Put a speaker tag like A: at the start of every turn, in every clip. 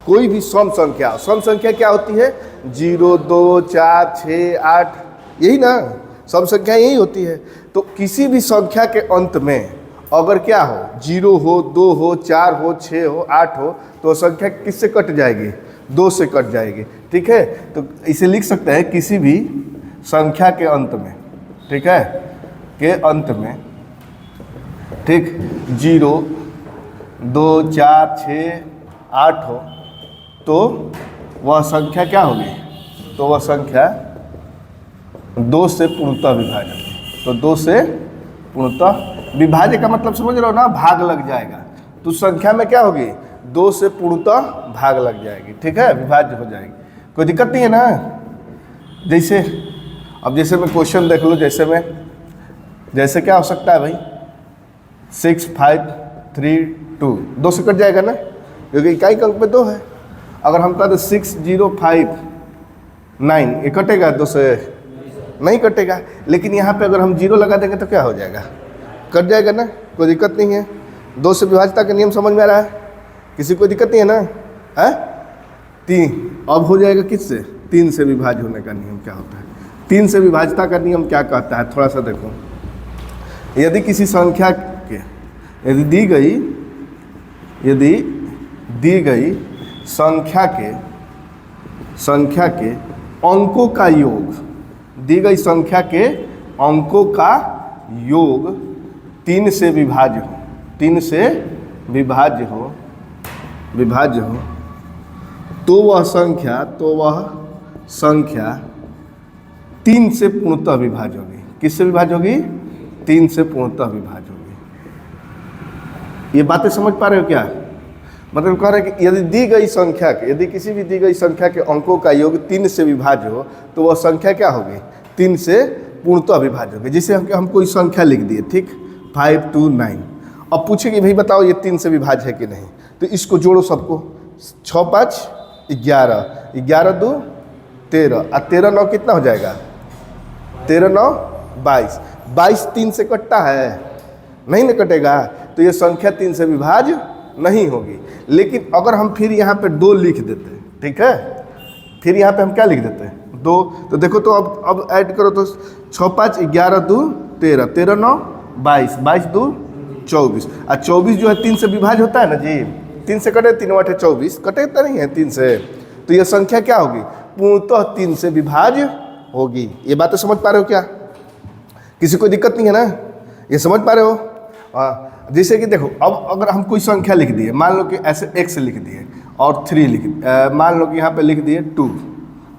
A: कोई भी सम संख्या क्या होती है? 0, 2, 4, 6, 8, यही ना सम संख्या यही होती है। तो किसी भी संख्या के अंत में अगर क्या हो, 0 हो, 2 हो, 4 हो, 6 हो, 8 हो, तो संख्या किससे कट जाएगी? 2 से कट जाएगी। ठीक है, तो इसे लिख सकते हैं किसी भी संख्या के अंत में, ठीक है, के अंत में, ठीक, 0, 2, 4, 6, 8 हो, तो वह संख्या क्या होगी? तो वह संख्या 2 से पूर्णतः विभाज्य। तो 2 से पूर्णतः विभाज्य का मतलब समझ रहे हो ना, भाग लग जाएगा। तो संख्या में क्या होगी? 2 से पूर्णतः भाग लग जाएगी, ठीक है, विभाज्य हो जाएगी। कोई दिक्कत नहीं है ना? जैसे अब जैसे मैं क्वेश्चन देख लो, जैसे क्या हो सकता है भाई? 6, 5, 3, 2, 2 से कट जाएगा ना, क्योंकि इकाई अंक में 2 है। अगर हम कहते 6, 0, 5, 9, ये कटेगा? 2 से नहीं कटेगा। लेकिन यहाँ पे अगर हम 0 लगा देंगे तो क्या हो जाएगा? कट जाएगा ना, कोई दिक्कत नहीं है। 2 से विभाज्यता का नियम समझ में आ रहा है? किसी को दिक्कत नहीं है ना? है 3, अब हो जाएगा किससे? 3 से विभाज्य होने का नियम क्या होता है? 3 से विभाज्यता का नियम क्या कहता है? थोड़ा सा देखो। यदि किसी संख्या के यदि दी गई संख्या के अंकों का योग, दी गई संख्या के अंकों का योग 3 से विभाज्य हो, 3 से विभाज्य हो, तो वह संख्या 3 से पूर्णतः विभाज्य होगी। किससे विभाज्य होगी? 3 से पूर्णतः विभाज्य होगी। ये बातें समझ पा रहे हो क्या? मतलब कह रहे हैं कि यदि किसी भी दी गई संख्या के अंकों का योग 3 से विभाज्य हो, तो वह संख्या क्या होगी? 3 से पूर्णतः विभाज्य होगी। जैसे हम कोई संख्या लिख दिए, ठीक, 5, 2, 9। अब पूछे कि भाई बताओ ये 3 से विभाज्य है कि नहीं, तो इसको जोड़ो सबको। 6, 5, 11, 11, 2, 13, और 13, 9 कितना हो जाएगा? 13, 9, 22, 22 3 से कटता है? नहीं ना कटेगा। तो ये संख्या 3 से विभाज्य नहीं होगी। लेकिन अगर हम फिर यहाँ पे 2 लिख देते हैं, ठीक है, फिर यहाँ पे हम क्या लिख देते हैं? 2। तो देखो, तो अब ऐड करो तो 6, 5, 11, 2, 13, 13, 9, 22, 22, 2, 24, और 24 जो है 3 से विभाज्य होता है ना जी। 3 से कटे, 3 8 24, कटेगा नहीं है 3 से। तो यह संख्या क्या होगी? पूर्णतः 3 से विभाज्य होगी। ये बातें समझ पा रहे हो क्या? किसी को दिक्कत नहीं है ना? ये समझ पा रहे हो? जैसे कि देखो, अब अगर हम कोई संख्या लिख दिए, मान लो कि ऐसे x लिख दिए और 3 मान लो कि यहाँ पे लिख दिए 2,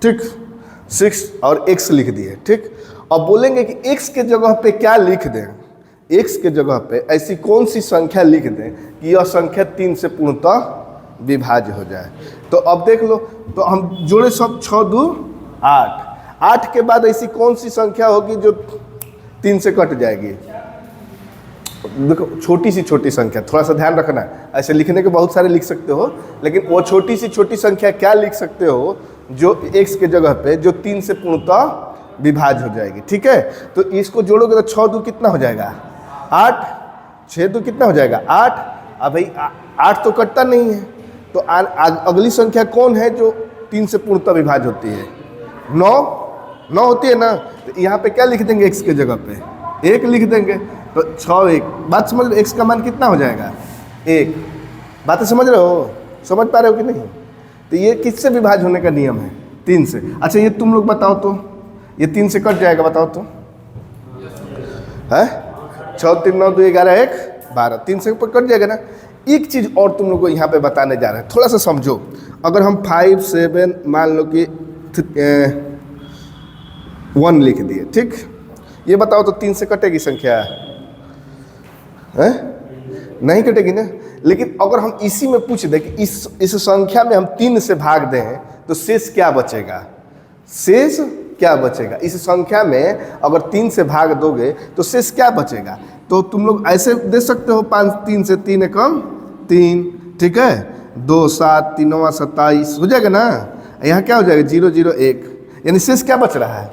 A: ठीक, 6 और x लिख दिए, ठीक। अब बोलेंगे कि x के जगह पे क्या लिख दें? x के जगह पे ऐसी कौन सी संख्या लिख दें कि यह संख्या 3 से पूर्णतः विभाज्य हो जाए? तो अब देख लो, तो हम जोड़े सब 6, 2, 8। 8 के बाद ऐसी कौन सी संख्या होगी जो 3 से कट जाएगी? देखो, छोटी संख्या, थोड़ा सा ध्यान रखना। ऐसे लिखने के बहुत सारे लिख सकते हो, लेकिन वो छोटी संख्या क्या लिख सकते हो जो x के जगह पे जो 3 से पूर्णतः विभाज्य हो जाएगी, ठीक है। तो इसको जोड़ोगे तो 6 2 कितना हो जाएगा? 8, 6 2 कितना हो जाएगा? 8। अब भाई 8 तो कटता नहीं है, तो अगली संख्या कौन है जो 3 से पूर्णतः विभाज्य होती है? 9 होती है ना। तो यहाँ पे क्या लिख देंगे? x के जगह पे 1 लिख देंगे, तो 6 1। बात समझ लो, x का मान कितना हो जाएगा? 1। बातें समझ रहे हो? समझ पा रहे हो कि नहीं? तो ये किससे विभाज्य होने का नियम है? 3 से। अच्छा, ये तुम लोग बताओ तो, ये 3 से कट जाएगा? बताओ तो, है 6 3 9 2 11 1 12, 3 से कट जाएगा ना। एक चीज़ और तुम लोग को यहाँ पे बताने जा रहे हैं, थोड़ा सा समझो। अगर हम 5 7 मान लो कि 1 लिख दिए, ठीक, ये बताओ तो 3 से कटेगी संख्या? है नहीं कटेगी ना। लेकिन अगर हम इसी में पूछ दें कि इस संख्या में हम 3 से भाग दें तो शेष क्या बचेगा? शेष क्या बचेगा? इस संख्या में अगर 3 से भाग दोगे तो शेष क्या बचेगा? तो तुम लोग ऐसे दे सकते हो, 5 3 से 3 एकम 3, ठीक है, 2 7 3 27 हो जाएगा ना। यहाँ क्या हो जाएगा? 0 0 1, यानी शेष क्या बच रहा है?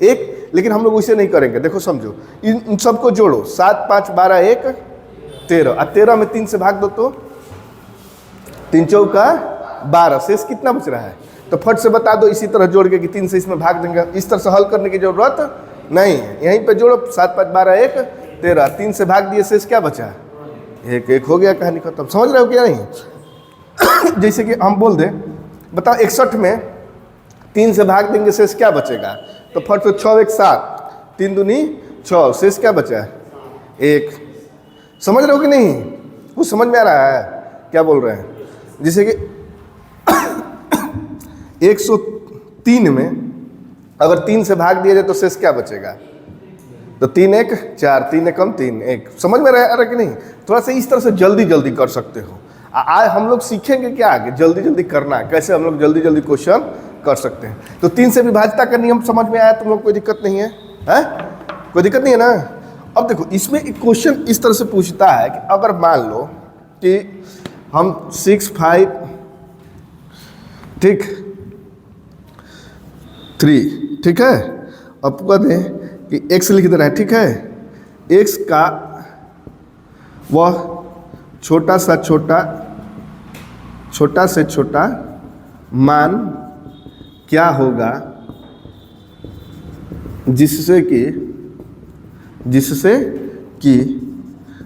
A: 1। लेकिन हम लोग उसे नहीं करेंगे। देखो समझो, इन सबको जोड़ो, 7 5 12 1 13, और 13 में 3 से भाग दो तो 3 चौका 12, शेष कितना बच रहा है? तो फट से बता दो इसी तरह जोड़ के कि 3 से इसमें भाग देंगे। इस तरह से हल करने की जरूरत नहीं है, यहीं पे जोड़ो। 7 5 12 1 13, 3 से भाग दिए, शेष क्या बचा? 1 1 हो गया, कहानी खत्म। समझ रहे हो क्या नहीं? जैसे कि हम बोल दें, बताओ 61 में 3 से भाग देंगे, शेष क्या बचेगा? तो फट से 6 1 7, 3 दूनी 6, शेष क्या बचा? 1। समझ रहे हो कि नहीं? कुछ समझ में आ रहा है क्या बोल रहे हैं? जैसे कि 103 में अगर 3 से भाग दिया जाए तो शेष क्या बचेगा? तो 3 1 4, 3 1 3 1। समझ में आ रहा है कि नहीं? थोड़ा सा इस तरह से जल्दी जल्दी कर सकते हो। आज हम लोग सीखेंगे क्या आगे, जल्दी जल्दी करना, कैसे हम लोग जल्दी जल्दी क्वेश्चन कर सकते हैं। तो 3 से विभाज्यता का नियम समझ में आया तुम लोग? कोई दिक्कत नहीं है? कोई दिक्कत नहीं है ना? अब देखो, इसमें एक क्वेश्चन इस तरह से पूछता है कि अगर मान लो कि हम 6 5 ठीक 3 ठीक है, अब कहते हैं कि x लिख दे रहा है, ठीक है। x का वह छोटा से छोटा मान क्या होगा जिससे कि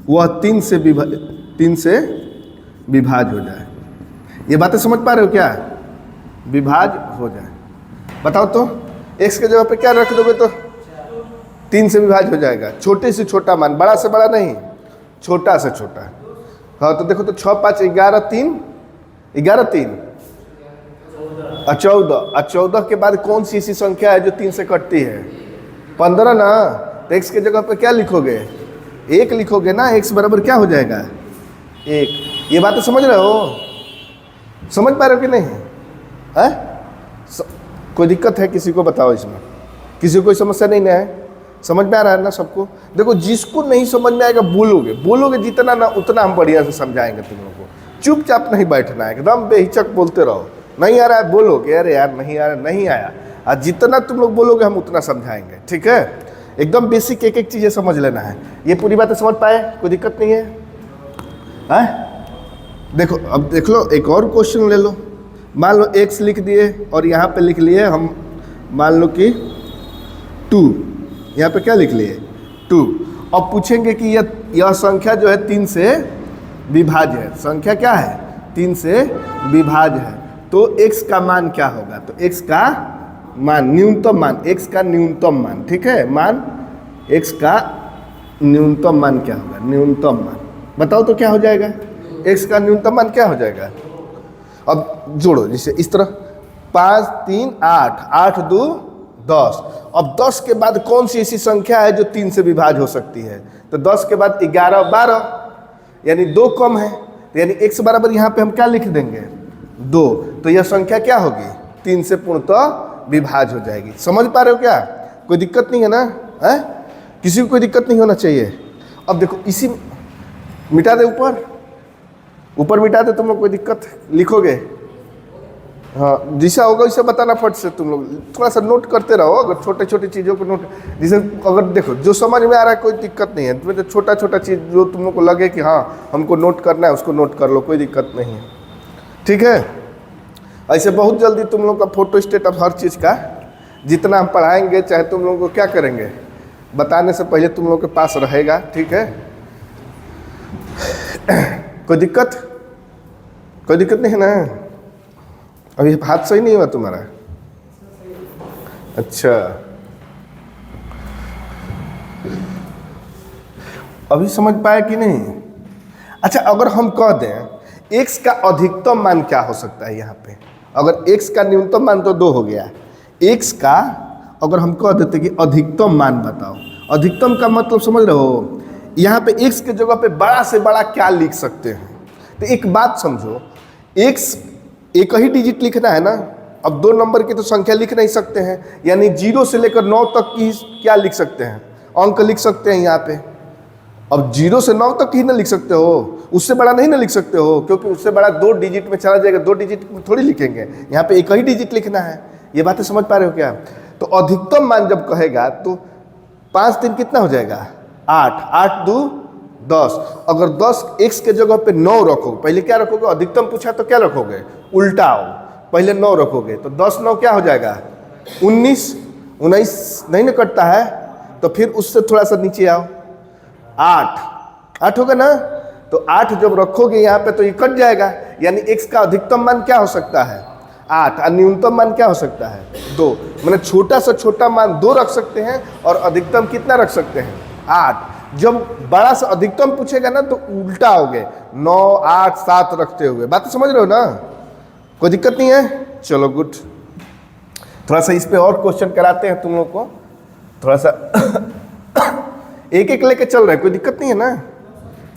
A: वह 3 से विभाज्य हो जाए। ये बातें समझ पा रहे हो क्या? विभाज्य हो जाए। बताओ तो x के जगह पे क्या रख दोगे तो 3 से विभाज्य हो जाएगा। छोटे से छोटा मान, बड़ा से बड़ा नहीं, छोटा से छोटा। हाँ तो देखो, तो 6 5 11 3 11 3 और 14 के बाद कौन सी ऐसी संख्या है जो 3 से कटती है? 15 ना। तो x के जगह पे क्या लिखोगे? 1 लिखोगे ना। x बराबर क्या हो जाएगा? 1। ये बातें समझ रहे हो? समझ पा रहे हो कि नहीं है? कोई दिक्कत है किसी को? बताओ इसमें किसी को कोई समस्या नहीं ना है? समझ में आ रहा है ना सबको? देखो, जिसको नहीं समझ में आएगा बोलोगे जितना ना उतना हम बढ़िया से समझाएंगे तुम लोगों को। चुपचाप नहीं बैठना है, एकदम बेहिचक बोलते रहो। नहीं आ रहा है बोलोगे, अरे यार नहीं आ रहा, नहीं आया। और जितना तुम लोग बोलोगे हम उतना समझाएंगे, ठीक है? एकदम बेसिक एक चीज़ें समझ लेना है। ये पूरी बातें समझ पाए? कोई दिक्कत नहीं है? देखो, अब देख लो, एक और क्वेश्चन ले लो। मान लो x लिख दिए और यहाँ पे लिख लिए हम, मान लो कि 2, यहाँ पे क्या लिख लिए? 2। अब पूछेंगे कि यह संख्या जो है 3 से विभाज्य है। संख्या क्या है? 3 से विभाज्य है। तो x का मान क्या होगा? तो x का मान, न्यूनतम मान, x का न्यूनतम मान, ठीक है? मान x का न्यूनतम मान क्या होगा? न्यूनतम मान बताओ तो क्या हो जाएगा? x का न्यूनतम मान क्या हो जाएगा? अब जोड़ो, जैसे इस तरह 5 3 8, 8 2 10। अब 10 के बाद कौन सी ऐसी संख्या है जो 3 से विभाज्य हो सकती है? तो 10 के बाद 11 12, यानी 2 कम है, तो यानी x बराबर यहाँ पे हम क्या लिख देंगे? 2। तो यह संख्या क्या होगी? 3 से पूर्णतः विभाज्य हो जाएगी। समझ पा रहे हो क्या? कोई दिक्कत नहीं है ना? किसी को कोई दिक्कत नहीं होना चाहिए। अब देखो, इसी मिटा दे, ऊपर मिटा दे तुम लोग, कोई दिक्कत? लिखोगे? हाँ, जैसा होगा वैसे बताना फट से। तुम लोग थोड़ा सा नोट करते रहो, अगर छोटे छोटे चीज़ों को नोट, जैसे अगर देखो जो समझ में आ रहा है कोई दिक्कत नहीं है। तुम्हें तो छोटा छोटा चीज़ जो तुम लोग को लगे कि हाँ हमको नोट करना है, उसको नोट कर लो, कोई दिक्कत नहीं है, ठीक है? ऐसे बहुत जल्दी तुम लोग का फोटो स्टेट ऑफ हर चीज़ का जितना हम पढ़ाएंगे, चाहे तुम लोगों को क्या करेंगे, बताने से पहले तुम लोग के पास रहेगा, ठीक है? कोई दिक्कत नहीं है ना? अभी हाथ सही नहीं हुआ तुम्हारा? अच्छा, अभी समझ पाया कि नहीं? अच्छा, अगर हम कह दें x का अधिकतम मान क्या हो सकता है? यहाँ पे अगर x का न्यूनतम मान तो 2 हो गया, x का अगर हम कह देते कि अधिकतम मान बताओ, अधिकतम का मतलब समझ रहे हो? यहाँ पे x के जगह पे बड़ा से बड़ा क्या लिख सकते हैं? तो एक बात समझो, x एक ही डिजिट लिखना है ना। अब 2 नंबर की तो संख्या लिख नहीं सकते हैं, यानी 0 से लेकर 9 तक की क्या लिख सकते हैं? अंक लिख सकते हैं यहाँ पे। अब 0 से 9 तक ही ना लिख सकते हो, उससे बड़ा नहीं ना लिख सकते हो, क्योंकि उससे बड़ा 2 डिजिट में चला जाएगा, 2 डिजिट में थोड़ी लिखेंगे, यहाँ पे एक ही डिजिट लिखना है। ये बातें समझ पा रहे हो क्या? तो अधिकतम मान जब कहेगा तो 5 3 कितना हो जाएगा? 8, 8 2 10। अगर 10 x के जगह पे 9 रखोगे, पहले क्या रखोगे, अधिकतम पूछा तो क्या रखोगे, उल्टा हो, पहले 9 रखोगे तो 10 9 क्या हो जाएगा 19, 19 नहीं ना कटता है, तो फिर उससे थोड़ा सा नीचे आओ, 8 होगा ना, तो 8 जब रखोगे यहाँ पे तो ये कट जाएगा, यानी x का अधिकतम मान क्या हो सकता है 8 और न्यूनतम मान क्या हो सकता है 2। मैंने छोटा से छोटा मान 2 रख सकते हैं और अधिकतम कितना रख सकते हैं 8। जब बड़ा से अधिकतम पूछेगा ना तो उल्टा हो गए, 9 8 7 रखते हुए। बात समझ रहे हो ना, कोई दिक्कत नहीं है। चलो गुड, थोड़ा सा इस पे और क्वेश्चन कराते हैं तुम लोग को, थोड़ा सा एक एक लेके चल रहे हैं, कोई दिक्कत नहीं है ना,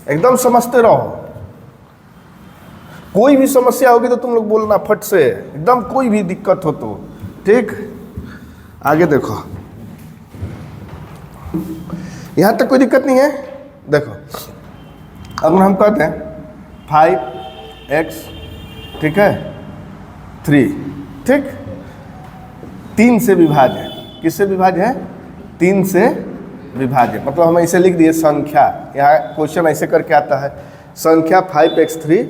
A: एकदम समझते रहो। कोई भी समस्या होगी तो तुम लोग बोलना फट से, एकदम कोई भी दिक्कत हो तो, ठीक। आगे देखो, यहां तक कोई दिक्कत नहीं है। देखो अब हम कहते हैं 5x, ठीक है, 3, ठीक, 3 से विभाज्य है। किससे विभाज्य है, 3 से विभाज्य, मतलब हम ऐसे लिख दिए संख्या, यहाँ क्वेश्चन ऐसे करके आता है, संख्या 5x3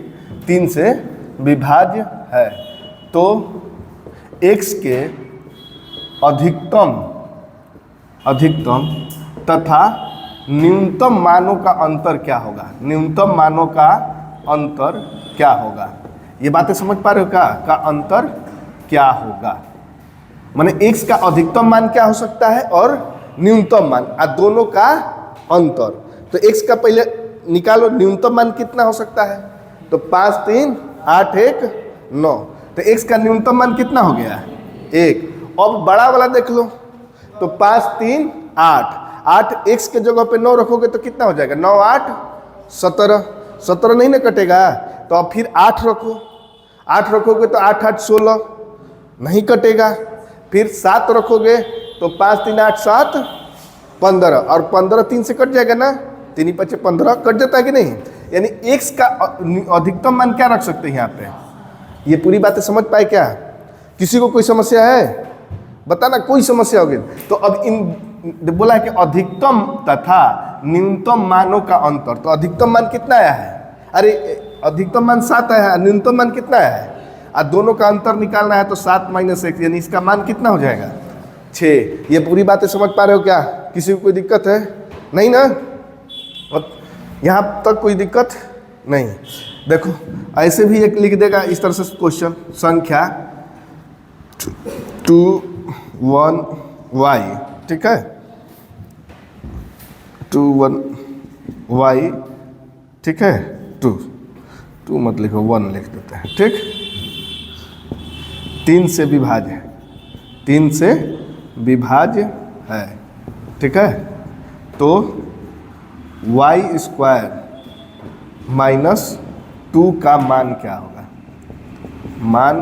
A: 3 से विभाज्य है, तो x के अधिकतम तथा न्यूनतम मानों का अंतर क्या होगा, न्यूनतम मानों का अंतर क्या होगा। ये बातें समझ पा रहे हो का अंतर क्या होगा, माने x का अधिकतम मान क्या हो सकता है और न्यूनतम मान, दोनों का अंतर। तो x का पहले निकालो, न्यूनतम मान कितना हो सकता है, तो 5 3 8 1 9, तो x का न्यूनतम मान कितना हो गया 1। अब बड़ा वाला देख लो, तो 5 3 8 x के जगह पे 9 रखोगे तो कितना हो जाएगा, 9 8 17, 17 नहीं ना कटेगा, तो अब फिर 8 रखो, 8 रखोगे तो 8 8 16 नहीं कटेगा, फिर 7 रखोगे तो 5 3 8 7 15, और 15 3 से कट जाएगा ना, 3 5 15 कट जाता है कि नहीं। यानी x का अधिकतम मान क्या रख सकते हैं यहाँ पे। ये पूरी बातें समझ पाए क्या, किसी को कोई समस्या है बताना, कोई समस्या होगी तो। अब इन बोला है कि अधिकतम तथा न्यूनतम मानों का अंतर, तो अधिकतम मान कितना आया है, अरे अधिकतम मान 7 आया है, न्यूनतम मान कितना आया है, और दोनों का अंतर निकालना है, तो 7 - 1, यानी इसका मान कितना हो जाएगा 6। ये पूरी बातें समझ पा रहे हो क्या, किसी को कोई दिक्कत है नहीं ना, यहाँ तक कोई दिक्कत नहीं। देखो ऐसे भी एक लिख देगा इस तरह से क्वेश्चन, संख्या 2 1 y, ठीक है, 2 1 y, ठीक है, 2 मत लिखो, 1 लिख देते हैं, ठीक। 3 से विभाज्य, 3 से विभाज्य है, ठीक है, तो y² - 2 का मान क्या होगा, मान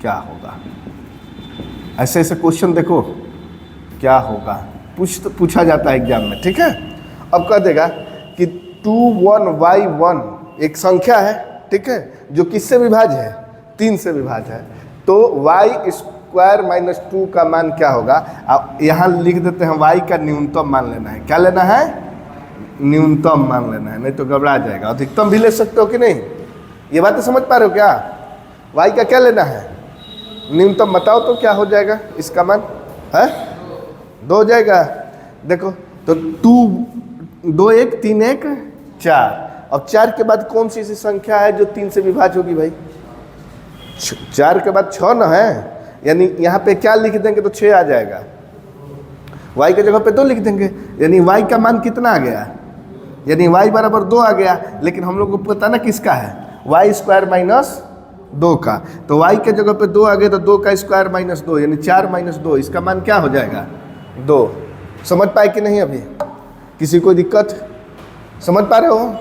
A: क्या होगा। ऐसे ऐसे क्वेश्चन देखो क्या होगा, पूछा जाता है एग्जाम में, ठीक है। अब कह देगा कि 2 1 y 1 एक संख्या है, ठीक है, जो किससे विभाज्य है, 3 से विभाज्य है, तो y² - 2 का मान क्या होगा। अब यहाँ लिख देते हैं y का न्यूनतम मान लेना है, क्या लेना है, न्यूनतम मान लेना है, नहीं तो घबरा जाएगा। अधिकतम भी ले सकते हो कि नहीं, ये बातें समझ पा रहे हो क्या, y का क्या लेना है, न्यूनतम बताओ तो क्या हो जाएगा इसका मान है, 2 हो जाएगा। देखो तो 2 1 3 1 4, अब 4 के बाद कौन सी ऐसी संख्या है जो 3 से विभाज्य होगी भाई, 4 के बाद 6 ना है, यानी यहाँ पे क्या लिख देंगे तो 6 आ जाएगा, y के जगह पे 2 लिख देंगे, यानी y का मान कितना आ गया, यानी y बराबर 2 आ गया। लेकिन हम लोग को पता ना किसका है, y² - 2 का, तो y के जगह पे 2 आ गया, तो 2 का स्क्वायर - 2, यानी 4 - 2, इसका मान क्या हो जाएगा 2। समझ पाए कि नहीं, अभी किसी को दिक्कत, समझ पा रहे हो।